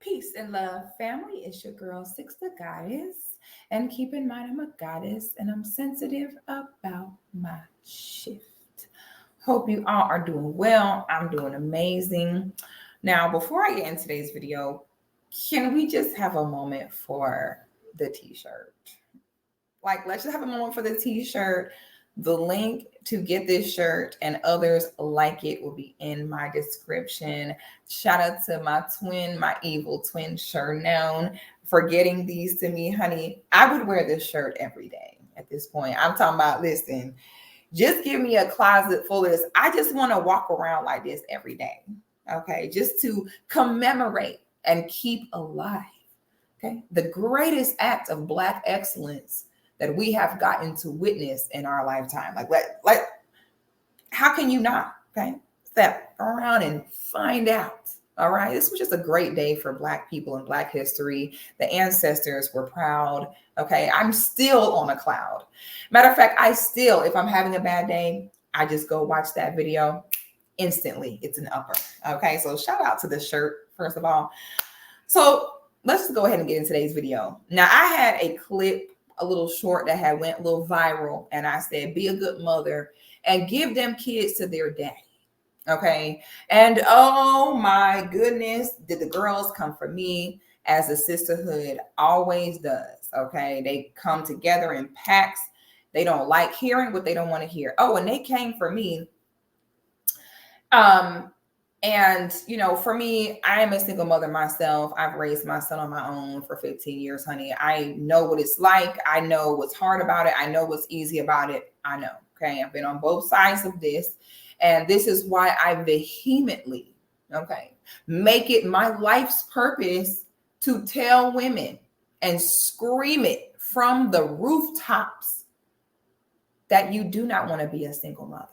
Peace and love, family. It's your girl, Six the Goddess. And keep in mind, I'm a goddess and I'm sensitive about my shift. Hope you all are doing well. I'm doing amazing. Now, before I get into today's video, can we just have a moment for the t-shirt? Like, let's just have a moment for the t-shirt. The link to get this shirt and others like it will be in my description. Shout out to my twin, my evil twin, Shernown, for getting these to me, honey. I would wear this shirt every day at this point. I'm talking about, listen, just give me a closet full of this. I just want to walk around like this every day, okay? Just to commemorate and keep alive, okay? The greatest act of Black excellence that we have gotten to witness in our lifetime. Like, how can you not, okay? Step around and find out, all right? This was just a great day for Black people and Black history. The ancestors were proud, okay? I'm still on a cloud. Matter of fact, if I'm having a bad day, I just go watch that video instantly. It's an upper, okay? So shout out to the shirt, first of all. So let's just go ahead and get into today's video. Now, I had a clip, a little short that had went a little viral, and I said, be a good mother and give them kids to their daddy. Okay. And oh my goodness, did the girls come for me, as the sisterhood always does. Okay. They come together in packs. They don't like hearing what they don't want to hear. Oh, and they came for me. And, you know, for me, I am a single mother myself. I've raised my son on my own for 15 years, honey. I know what it's like. I know what's hard about it. I know what's easy about it. I know. Okay. I've been on both sides of this. And this is why I vehemently, okay, make it my life's purpose to tell women and scream it from the rooftops that you do not want to be a single mother.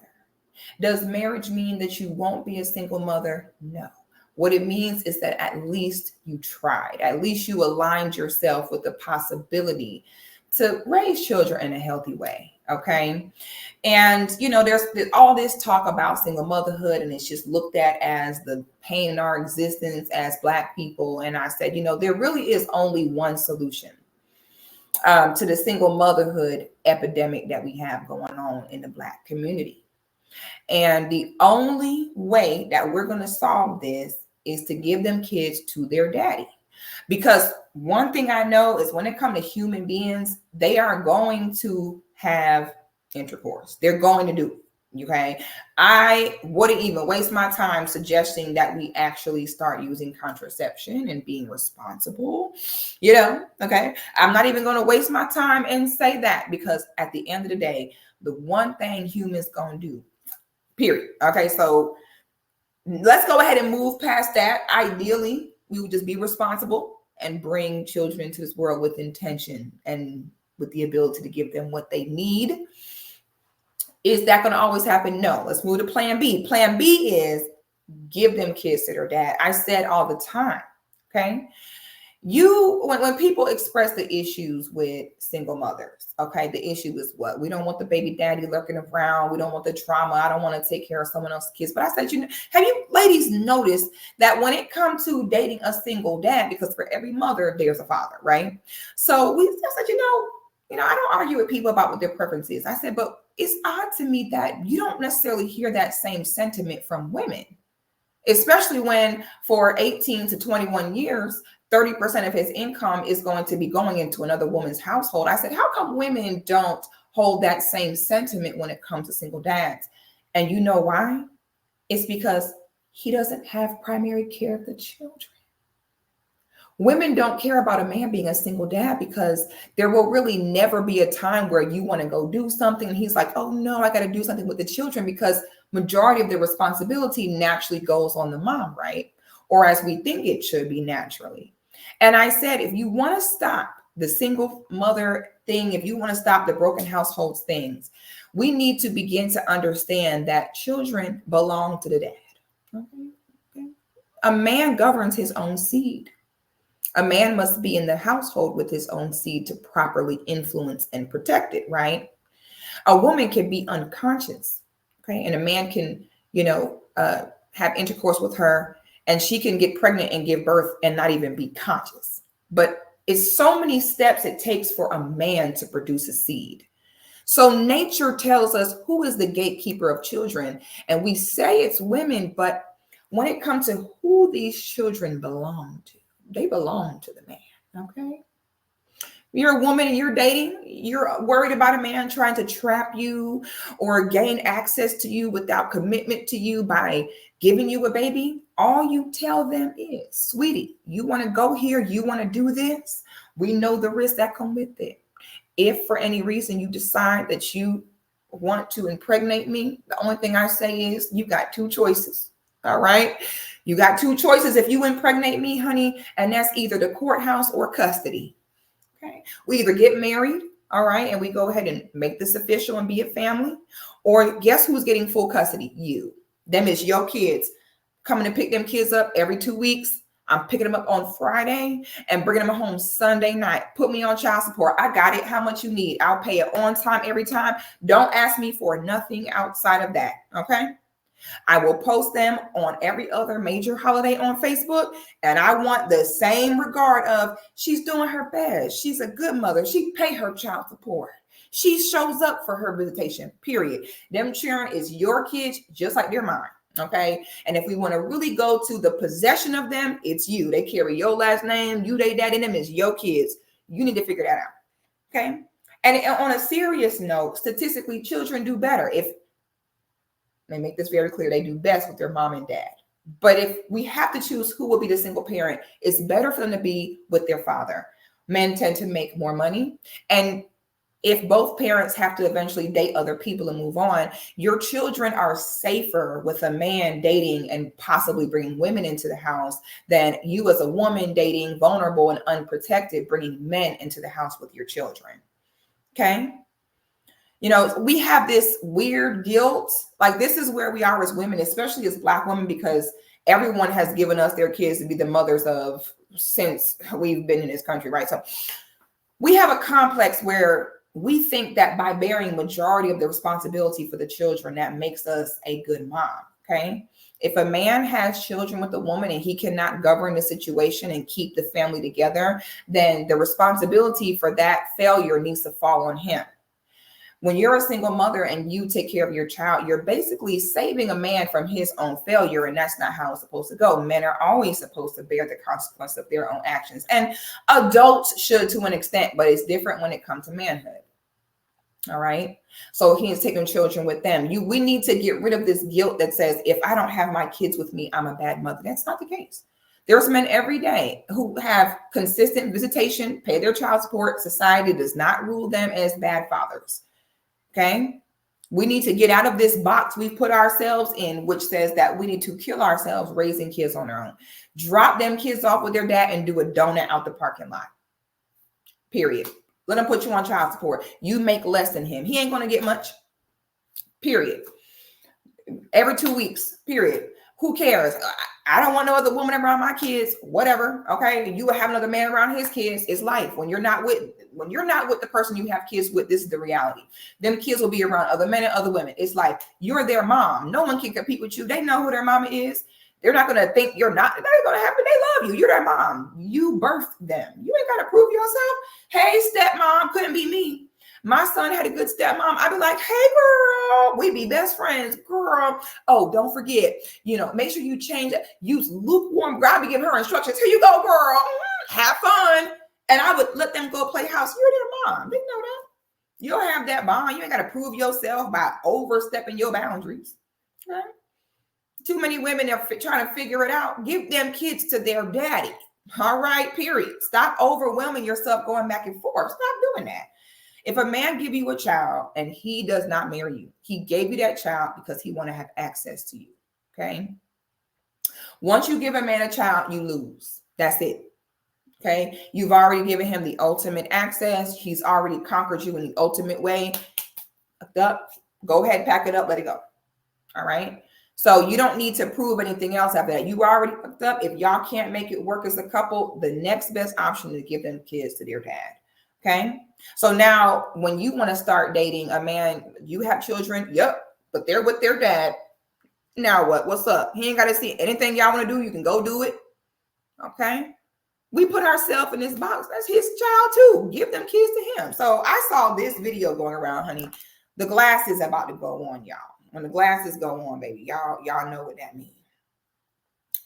Does marriage mean that you won't be a single mother? No. What it means is that at least you tried. At least you aligned yourself with the possibility to raise children in a healthy way. Okay. And, you know, there's all this talk about single motherhood, and it's just looked at as the pain in our existence as Black people. And I said, you know, there really is only one solution to the single motherhood epidemic that we have going on in the Black community. And the only way that we're going to solve this is to give them kids to their daddy. Because one thing I know is when it comes to human beings, they are going to have intercourse. They're going to do it. Okay. I wouldn't even waste my time suggesting that we actually start using contraception and being responsible, you know. Okay. I'm not even going to waste my time and say that, because at the end of the day, the one thing humans going to do, period. Okay. So let's go ahead and move past that. Ideally, we would just be responsible and bring children into this world with intention and with the ability to give them what they need. Is that going to always happen? No. Let's move to plan B. Plan B is give them kids to their dad. I said all the time, okay? When people express the issues with single mothers, okay, the issue is what? We don't want the baby daddy lurking around. We don't want the trauma. I don't want to take care of someone else's kids. But I said, you know, have you ladies noticed that when it comes to dating a single dad, because for every mother, there's a father, right? So we said, you know, I don't argue with people about what their preference is. I said, but it's odd to me that you don't necessarily hear that same sentiment from women, especially when for 18 to 21 years, 30% of his income is going to be going into another woman's household. I said, how come women don't hold that same sentiment when it comes to single dads? And you know why? It's because he doesn't have primary care of the children. Women don't care about a man being a single dad because there will really never be a time where you want to go do something and he's like, oh no, I got to do something with the children, because majority of the responsibility naturally goes on the mom, right? Or as we think it should be naturally. And I said, if you want to stop the single mother thing, if you want to stop the broken households things, we need to begin to understand that children belong to the dad. Okay. A man governs his own seed. A man must be in the household with his own seed to properly influence and protect it, right? A woman can be unconscious, okay? And a man can, have intercourse with her and she can get pregnant and give birth and not even be conscious. But it's so many steps it takes for a man to produce a seed. So nature tells us who is the gatekeeper of children, and we say it's women, but when it comes to who these children belong to, they belong to the man, okay? You're a woman and you're dating, you're worried about a man trying to trap you or gain access to you without commitment to you by giving you a baby. All you tell them is, sweetie, you want to go here, you want to do this. We know the risks that come with it. If for any reason you decide that you want to impregnate me, the only thing I say is you got two choices. All right. You got two choices if you impregnate me, honey, and that's either the courthouse or custody. Okay. We either get married, all right, and we go ahead and make this official and be a family, or guess who's getting full custody? You. Them is your kids. Coming to pick them kids up every 2 weeks. I'm picking them up on Friday and bringing them home Sunday night. Put me on child support. I got it. How much you need? I'll pay it on time every time. Don't ask me for nothing outside of that. Okay. I will post them on every other major holiday on Facebook. And I want the same regard of she's doing her best. She's a good mother. She pay her child support. She shows up for her visitation, period. Them children is your kids, just like they're mine. Okay. And if we want to really go to the possession of them, it's you. They carry your last name. You, they, daddy, them is your kids. You need to figure that out. Okay. And on a serious note, statistically, children do better if they make this very clear. They do best with their mom and dad. But if we have to choose who will be the single parent, it's better for them to be with their father. Men tend to make more money. And if both parents have to eventually date other people and move on, your children are safer with a man dating and possibly bringing women into the house than you as a woman dating vulnerable and unprotected, bringing men into the house with your children. Okay. You know, we have this weird guilt. Like this is where we are as women, especially as Black women, because everyone has given us their kids to be the mothers of since we've been in this country, right? So we have a complex where we think that by bearing majority of the responsibility for the children, that makes us a good mom, okay? If a man has children with a woman and he cannot govern the situation and keep the family together, then the responsibility for that failure needs to fall on him. When you're a single mother and you take care of your child, you're basically saving a man from his own failure, and that's not how it's supposed to go. Men are always supposed to bear the consequence of their own actions, and adults should to an extent, but it's different when it comes to manhood. All right. So he's taking children with them. We need to get rid of this guilt that says, if I don't have my kids with me, I'm a bad mother. That's not the case. There's men every day who have consistent visitation, pay their child support. Society does not rule them as bad fathers. Okay. We need to get out of this box we've put ourselves in, which says that we need to kill ourselves raising kids on our own. Drop them kids off with their dad and do a donut out the parking lot. Period. Let him put you on child support. You make less than him. He ain't going to get much. Period. Every 2 weeks. Period. Who cares? I don't want no other woman around my kids. Whatever. Okay. You will have another man around his kids. It's life. When you're not with the person you have kids with, this is the reality. Them kids will be around other men and other women. It's like you're their mom. No one can compete with you. They know who their mama is. They're not going to think you're not. That ain't going to happen. They love you. You're their mom. You birthed them. You ain't got to prove yourself. Hey, stepmom, couldn't be me. My son had a good stepmom. I'd be like, hey, girl, we be best friends, girl. Oh, don't forget, make sure you change it. Use lukewarm. I'd be giving her instructions. Here you go, girl. Have fun. And I would let them go play house. You're their mom. They know that. You don't have that bond. You ain't got to prove yourself by overstepping your boundaries. Right? Too many women are trying to figure it out. Give them kids to their daddy. All right, period. Stop overwhelming yourself going back and forth. Stop doing that. If a man give you a child and he does not marry you, he gave you that child because he want to have access to you, okay? Once you give a man a child, you lose. That's it, okay? You've already given him the ultimate access. He's already conquered you in the ultimate way. Go ahead, pack it up, let it go, all right? So you don't need to prove anything else after that. You already hooked up. If y'all can't make it work as a couple, the next best option is to give them kids to their dad. Okay. So now when you want to start dating a man, you have children. Yep. But they're with their dad. Now what? What's up? He ain't got to see anything y'all want to do. You can go do it. Okay. We put ourselves in this box. That's his child too. Give them kids to him. So I saw this video going around, honey. The glasses about to go on, y'all. When the glasses go on, baby, y'all know what that means.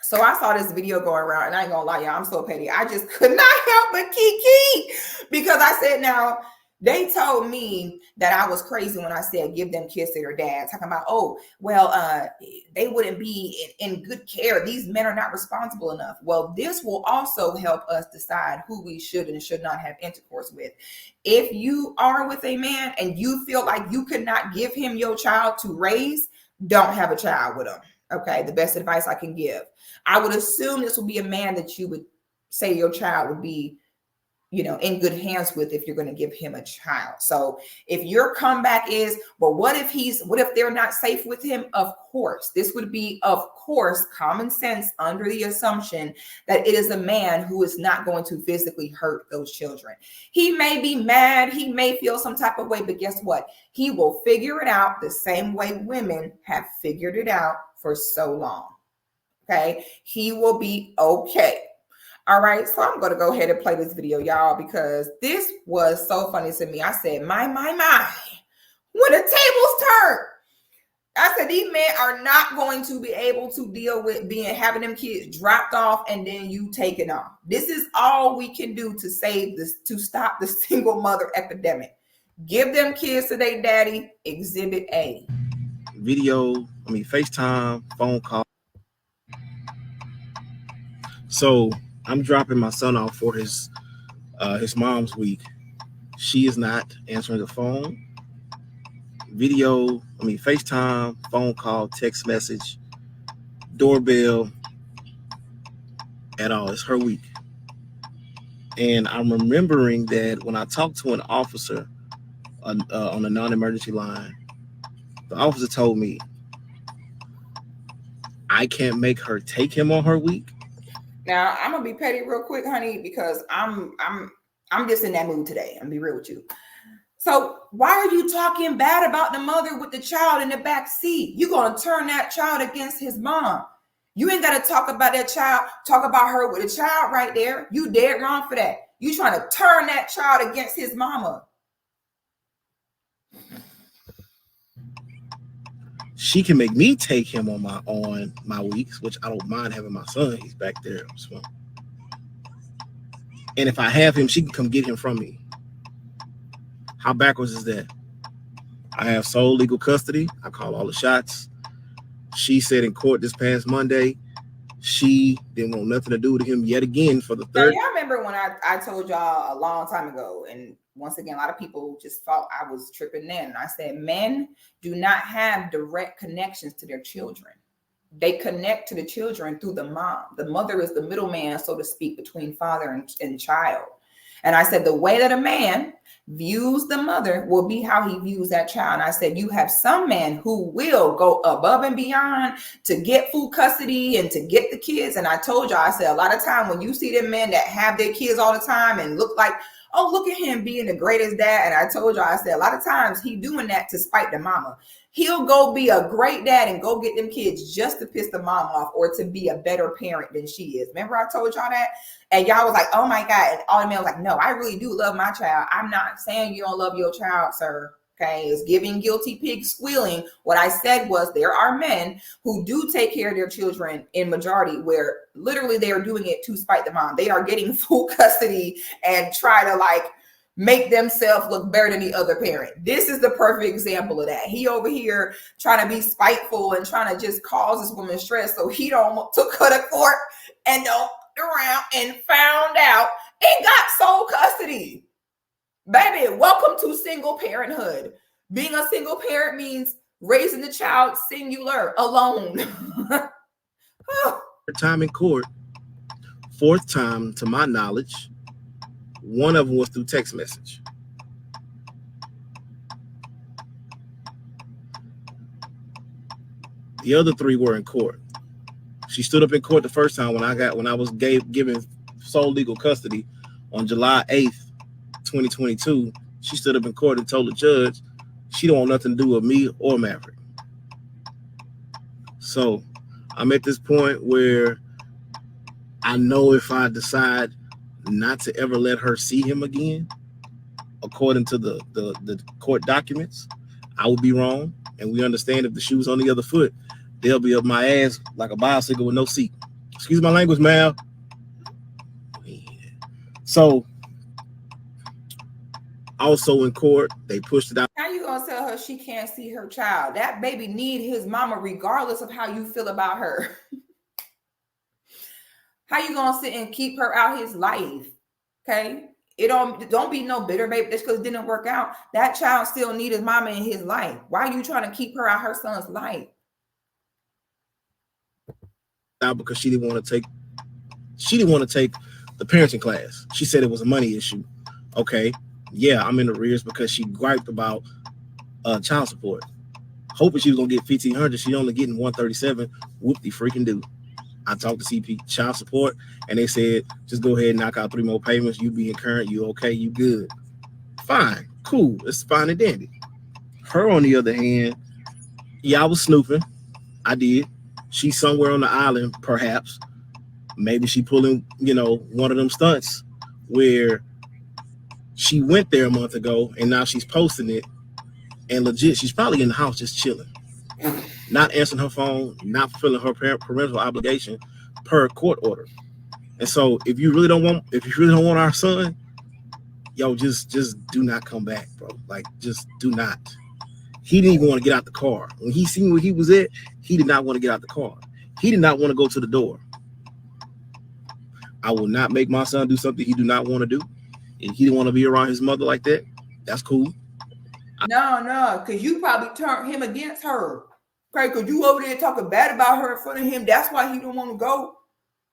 So I saw this video going around, and I ain't gonna lie, y'all, I'm so petty. I just could not help but kiki, because I said, now, they told me that I was crazy when I said give them kids to their dad, talking about, oh, well, they wouldn't be in good care. These men are not responsible enough. Well, this will also help us decide who we should and should not have intercourse with. If you are with a man and you feel like you could not give him your child to raise, don't have a child with him. Okay, the best advice I can give. I would assume this would be a man that you would say your child would be, you know, in good hands with if you're going to give him a child. So if your comeback is, well, what if they're not safe with him? Of course, this would be, of course, common sense under the assumption that it is a man who is not going to physically hurt those children. He may be mad, he may feel some type of way, but guess what? He will figure it out the same way women have figured it out for so long. Okay, he will be okay. All right, so I'm going to go ahead and play this video, y'all, because this was so funny to me. I said, my, when the tables turn. I said, these men are not going to be able to deal with having them kids dropped off and then you taken off. This is all we can do to save this, to stop the single mother epidemic. Give them kids to their daddy. Exhibit A. FaceTime, phone call. So I'm dropping my son off for his mom's week. She is not answering the phone. FaceTime, phone call, text message, doorbell at all. It's her week. And I'm remembering that when I talked to an officer on the non-emergency line, the officer told me I can't make her take him on her week. Now I'm gonna be petty real quick, honey, because I'm just in that mood today. I'm gonna be real with you. So why are you talking bad about the mother with the child in the back seat? You're gonna turn that child against his mom. You ain't gotta talk about that child, talk about her with a child right there. You dead wrong for that. You trying to turn that child against his mama. She can make me take him on my weeks, which I don't mind having my son. He's back there. So. And if I have him, she can come get him from me. How backwards is that? I have sole legal custody. I call all the shots. She said in court this past Monday, she didn't want nothing to do with him yet again for the third. Now, y'all remember when I told y'all a long time ago, and once again, a lot of people just thought I was tripping then. I said, men do not have direct connections to their children. They connect to the children through the mom. The mother is the middleman, so to speak, between father and child. And I said, the way that a man views the mother will be how he views that child. And I said, you have some men who will go above and beyond to get full custody and to get the kids. And I told y'all, I said, a lot of time when you see them men that have their kids all the time and look like, oh, look at him being the greatest dad. And I told y'all, I said, a lot of times he doing that to spite the mama. He'll go be a great dad and go get them kids just to piss the mom off or to be a better parent than she is. Remember I told y'all that? And y'all was like, oh my God. And all the men was like, no, I really do love my child. I'm not saying you don't love your child, sir. Okay, it's giving guilty pig squealing. What I said was there are men who do take care of their children in majority where literally they are doing it to spite the mom. They are getting full custody and try to like make themselves look better than the other parent. This is the perfect example of that. He over here trying to be spiteful and trying to just cause this woman stress so he don't took her to court and don't around and found out and got sole custody. Baby, welcome to single parenthood. Being a single parent means raising the child singular, alone. Third time in court, fourth time to my knowledge, one of them was through text message. The other three were in court. She stood up in court the first time when I was given sole legal custody on July 8th, 2022. She stood up in court and told the judge she don't want nothing to do with me or Maverick. So I'm at this point where I know if I decide not to ever let her see him again, according to the court documents, I would be wrong. And we understand if the shoe's on the other foot, they'll be up my ass like a bicycle with no seat. Excuse my language, ma'am. So also in court, they pushed it out. How you gonna tell her she can't see her child? That baby need his mama regardless of how you feel about her. How you gonna sit and keep her out his life? Okay. It don't be no bitter, baby. Just because it didn't work out. That child still need his mama in his life. Why are you trying to keep her out her son's life? Because she didn't want to take the parenting class. She said it was a money issue. Okay. Yeah, I'm in arrears because she griped about child support. Hoping she was gonna get $1,500. She only getting $137. Whoop de freaking do. I talked to CP child support and they said, just go ahead and knock out 3 more payments. You being current, you okay, you good. Fine, cool, it's fine and dandy. Her, on the other hand, yeah, I was snooping. I did. She's somewhere on the island, perhaps. Maybe she pulling, one of them stunts where she went there a month ago and now she's posting it. And legit, she's probably in the house just chilling. Not answering her phone, not fulfilling her parental obligation per court order. And so if you really don't want our son, yo, just do not come back, bro. Like, just do not. He didn't even want to get out the car. When he seen where he was at, he did not want to get out the car. He did not want to go to the door. I will not make my son do something he do not want to do. And he didn't want to be around his mother like that. That's cool. No, because you probably turned him against her. Okay, because you over there talking bad about her in front of him. That's why he don't want to go.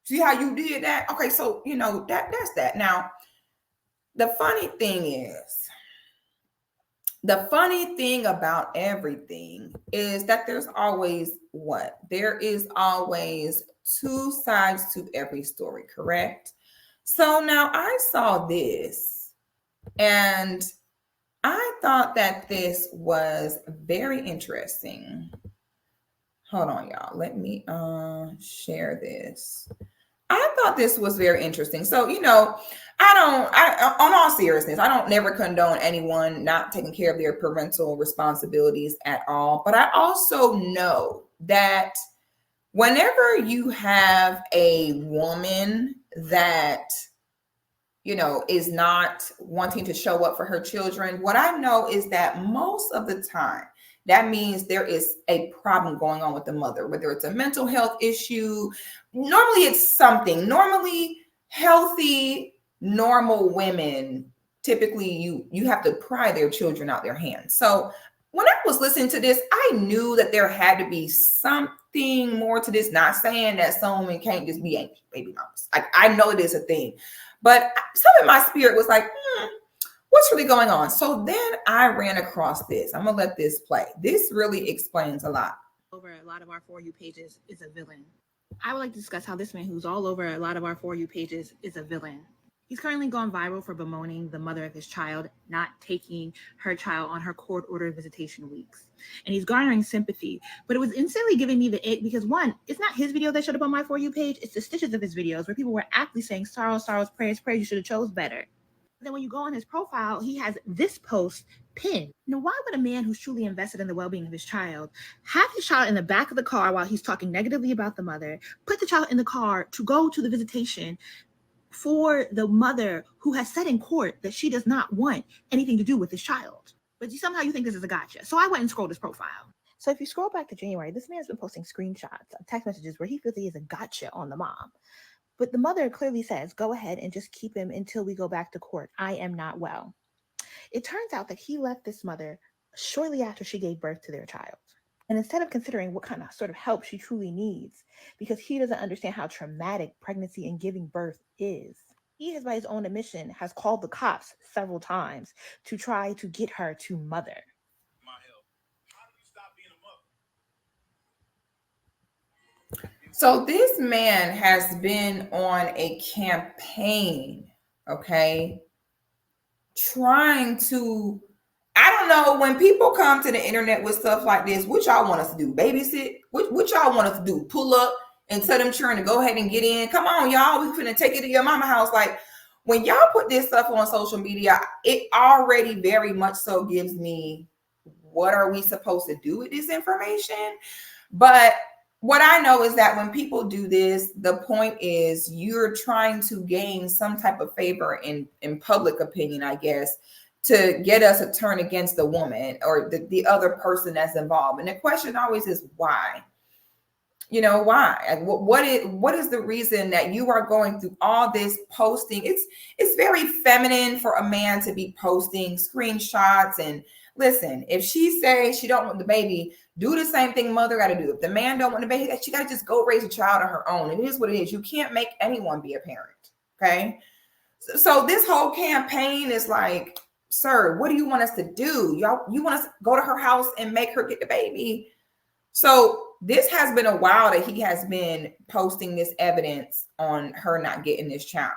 See how you did that? Okay, so that's that. Now, the funny thing about everything is that there's always what? There is always 2 sides to every story, correct? So now I saw this and I thought that this was very interesting. Hold on, y'all. Let me share this. I thought this was very interesting. So, on all seriousness, I don't never condone anyone not taking care of their parental responsibilities at all. But I also know that whenever you have a woman that, is not wanting to show up for her children, what I know is that most of the time, that means there is a problem going on with the mother, whether it's a mental health issue. Normally it's something. Normally healthy, normal women, typically you have to pry their children out their hands. So when I was listening to this, I knew that there had to be something more to this. Not saying that some women can't just be anxious, baby mamas. I know it is a thing. But some of my spirit was like, what's really going on? So then I ran across this. I'm going to let this play. This really explains a lot. Over a lot of our For You pages is a villain. I would like to discuss how this man who's all over a lot of our For You pages is a villain. He's currently gone viral for bemoaning the mother of his child not taking her child on her court-ordered visitation weeks. And he's garnering sympathy. But it was instantly giving me the ick because, one, it's not his video that showed up on my For You page. It's the stitches of his videos where people were aptly saying, sorrows, prayers, you should have chose better. Then when you go on his profile, he has this post pinned. Now, why would a man who's truly invested in the well-being of his child have his child in the back of the car while he's talking negatively about the mother, put the child in the car to go to the visitation for the mother who has said in court that she does not want anything to do with his child? But somehow you think this is a gotcha. So I went and scrolled his profile. So if you scroll back to January, this man's been posting screenshots of text messages where he feels he is a gotcha on the mom. But the mother clearly says, go ahead and just keep him until we go back to court. I am not well. It turns out that he left this mother shortly after she gave birth to their child. And instead of considering what kind of sort of help she truly needs, because he doesn't understand how traumatic pregnancy and giving birth is, he has, by his own admission, has called the cops several times to try to get her to mother. So this man has been on a campaign, okay, trying to I don't know, when people come to the internet with stuff like this, what y'all want us to do? Babysit? What y'all want us to do? Pull up and tell them children to go ahead and get in? Come on, y'all. We finna take it to your mama house. Like, when y'all put this stuff on social media, it already very much so gives me, what are we supposed to do with this information? But what I know is that when people do this, the point is you're trying to gain some type of favor in public opinion, I guess, to get us to turn against the woman or the other person that's involved. And the question always is why? You know, why? And what is the reason that you are going through all this posting? It's very feminine for a man to be posting screenshots. And listen, if she says she don't want the baby, do the same thing mother got to do. If the man don't want the baby, she got to just go raise a child on her own. It is what it is. You can't make anyone be a parent. Okay. So this whole campaign is like, sir, what do you want us to do? You want us to go to her house and make her get the baby? So this has been a while that he has been posting this evidence on her not getting this child.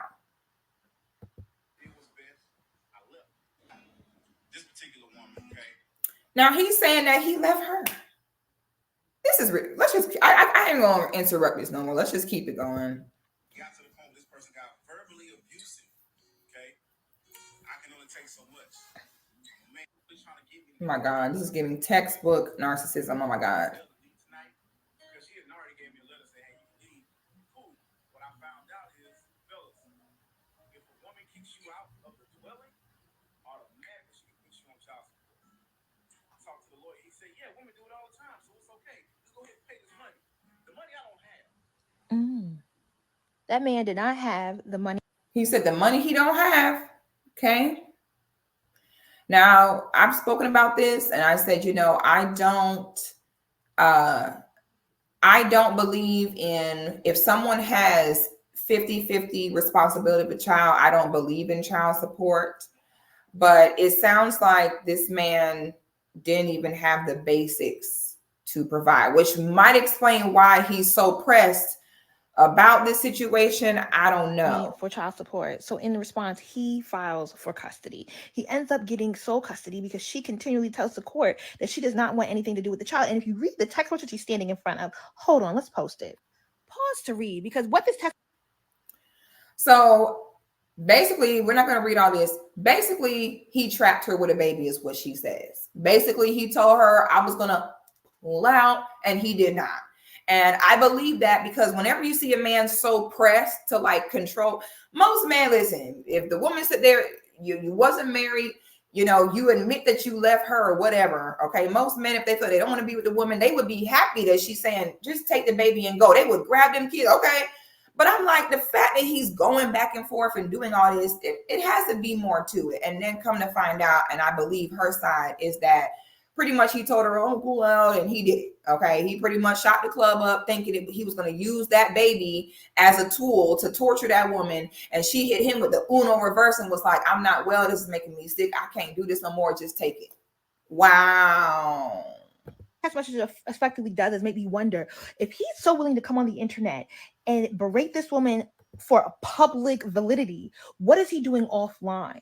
This particular woman, okay? Now he's saying that he left her. This is, let's just, I ain't gonna interrupt this no more. Let's just keep it going. Got to the point where this person got verbally abusive, okay? I can only take so much. Man, trying to give me. Oh my God, this is giving textbook narcissism. Oh my God. Because she had already gave me a letter saying, hey, you leave. Cool. What I found out is, fellas, if a woman kicks you out of the dwelling, automatically she can put you on child support. I talked to the lawyer. He said, yeah, women do it all the time, so it's okay. Just go ahead and pay this money. The money I don't have. That man did not have the money. He said the money he don't have. Okay. Now, I've spoken about this and I said, you know, I don't believe in, if someone has 50-50 responsibility of a child, I don't believe in child support. But it sounds like this man didn't even have the basics to provide, which might explain why he's so pressed about this situation. I don't know. For child support. So in response, he files for custody. He ends up getting sole custody because she continually tells the court that she does not want anything to do with the child. And if you read the text message she's standing in front of, hold on, let's post it. Pause to read, because what this text. So basically, we're not going to read all this. Basically, he trapped her with a baby is what she says. Basically, he told her I was going to pull out, and he did not. And I believe that because whenever you see a man so pressed to like control, most men, listen, if the woman said there, you wasn't married, you know, you admit that you left her or whatever. Okay. Most men, if they feel they don't want to be with the woman, they would be happy that she's saying, just take the baby and go. They would grab them kids. Okay. But I'm like, the fact that he's going back and forth and doing all this, it has to be more to it. And then come to find out, and I believe her side is that pretty much he told her, oh, pull out, and he did. Okay. He pretty much shot the club up thinking that he was going to use that baby as a tool to torture that woman. And she hit him with the Uno reverse and was like, I'm not well. This is making me sick. I can't do this no more. Just take it. Wow. Text message effectively does is make me wonder if he's so willing to come on the internet and berate this woman for a public validity, what is he doing offline?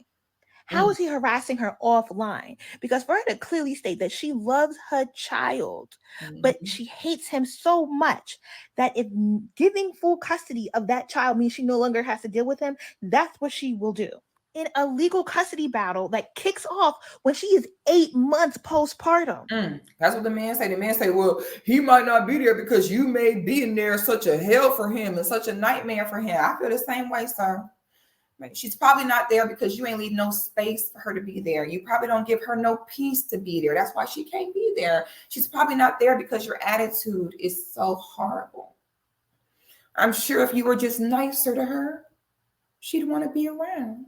How is he harassing her offline? Because for her to clearly state that she loves her child, but she hates him so much that if giving full custody of that child means she no longer has to deal with him, that's what she will do. In a legal custody battle that kicks off when she is 8 months postpartum. That's what the man say. The man say, well, he might not be there because you made being there such a hell for him and such a nightmare for him. I feel the same way, sir. She's probably not there because you ain't leave no space for her to be there. You probably don't give her no peace to be there. That's why she can't be there. She's probably not there because your attitude is so horrible. I'm sure if you were just nicer to her, she'd want to be around.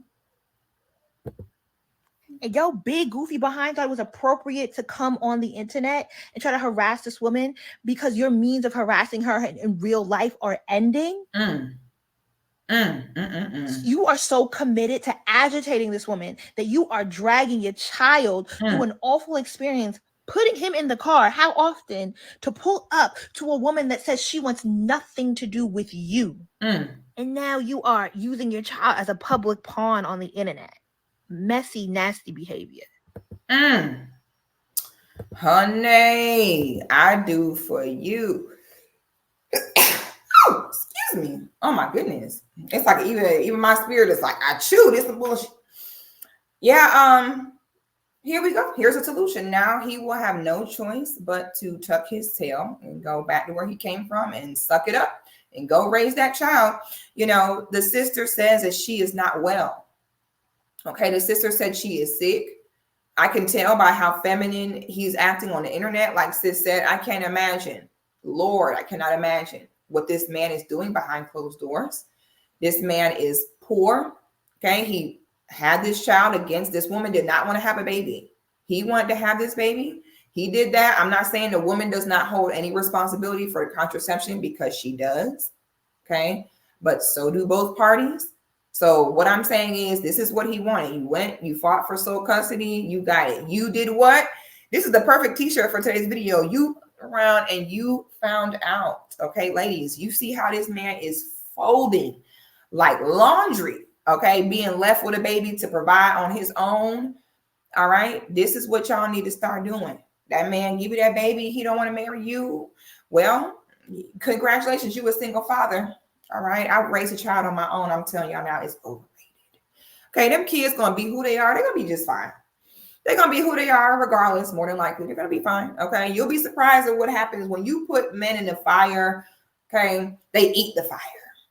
And yo, big goofy behind thought it was appropriate to come on the internet and try to harass this woman because your means of harassing her in real life are ending. You are so committed to agitating this woman that you are dragging your child through an awful experience, putting him in the car. How often to pull up to a woman that says she wants nothing to do with you. And now you are using your child as a public pawn on the internet. Messy, nasty behavior. Honey, I do for you. Oh, excuse me. Oh my goodness. It's like even my spirit is like, I chew this bullshit. Yeah, here we go. Here's a solution. Now he will have no choice but to tuck his tail and go back to where he came from and suck it up and go raise that child. You know, the sister says that she is not well. Okay, the sister said she is sick. I can tell by how feminine he's acting on the internet. Like sis said, I can't imagine. Lord, I cannot imagine what this man is doing behind closed doors. This man is poor. Okay, he had this child against this woman, did not want to have a baby. He wanted to have this baby. He did that. I'm not saying the woman does not hold any responsibility for the contraception, because she does. Okay, but so do both parties. So what I'm saying is, this is what he wanted. You went, you fought for sole custody, you got it. You did what? This is the perfect t-shirt for today's video. You around and you found out. Okay, ladies, you see how this man is folding like laundry. Okay, being left with a baby to provide on his own. All right, this is what y'all need to start doing. That man give you that baby, he don't want to marry you. Well, congratulations, you a single father. All right, I raised a child on my own. I'm telling y'all now, it's overrated. Okay, them kids gonna be who they are. They're gonna be just fine. They're gonna be who they are regardless. More than likely, they're gonna be fine. Okay, you'll be surprised at what happens when you put men in the fire. Okay, they eat the fire.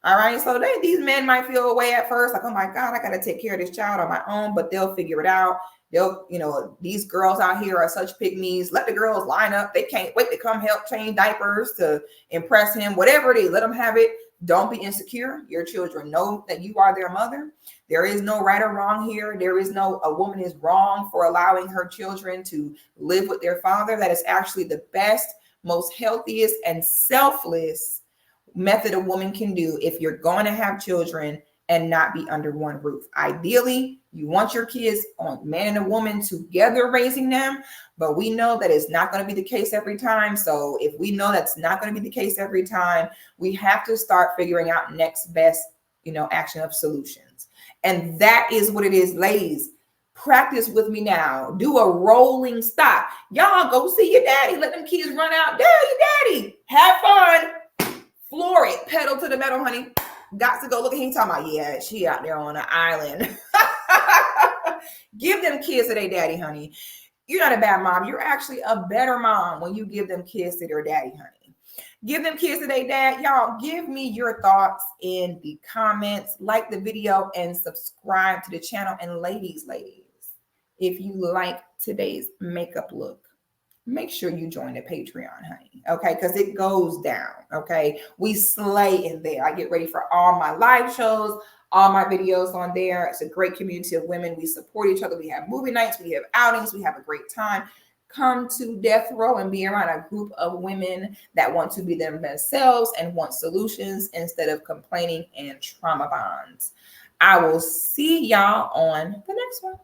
All right, so these men might feel away at first, like, oh my God, I gotta take care of this child on my own, but they'll figure it out. They'll, you know, these girls out here are such pygmies. Let the girls line up. They can't wait to come help change diapers to impress him. Whatever it is, let them have it. Don't be insecure. Your children know that you are their mother. There is no right or wrong here. There is no, a woman is wrong for allowing her children to live with their father. That is actually the best, most healthiest, and selfless method a woman can do if you're going to have children and not be under one roof. Ideally, you want your kids on man and a woman together raising them, but we know that it's not going to be the case every time. So if we know that's not going to be the case every time, we have to start figuring out next best, action of solutions. And that is what it is, ladies. Practice with me now. Do a rolling stop. Y'all go see your daddy. Let them kids run out. Daddy, have fun. Floor it. Pedal to the metal, honey. Got to go. Look at him talking about, yeah, she out there on an island. Give them kids to their daddy, honey. You're not a bad mom. You're actually a better mom when you give them kids to their daddy, honey. Give them kids to their dad. Y'all, give me your thoughts in the comments. Like the video and subscribe to the channel. And ladies, if you like today's makeup look, make sure you join the Patreon, honey. Okay, because it goes down. Okay, we slay in there. I get ready for all my live shows, all my videos on there. It's a great community of women. We support each other. We have movie nights, we have outings, we have a great time. Come to Death Row and be around a group of women that want to be themselves and want solutions instead of complaining and trauma bonds. I will see y'all on the next one.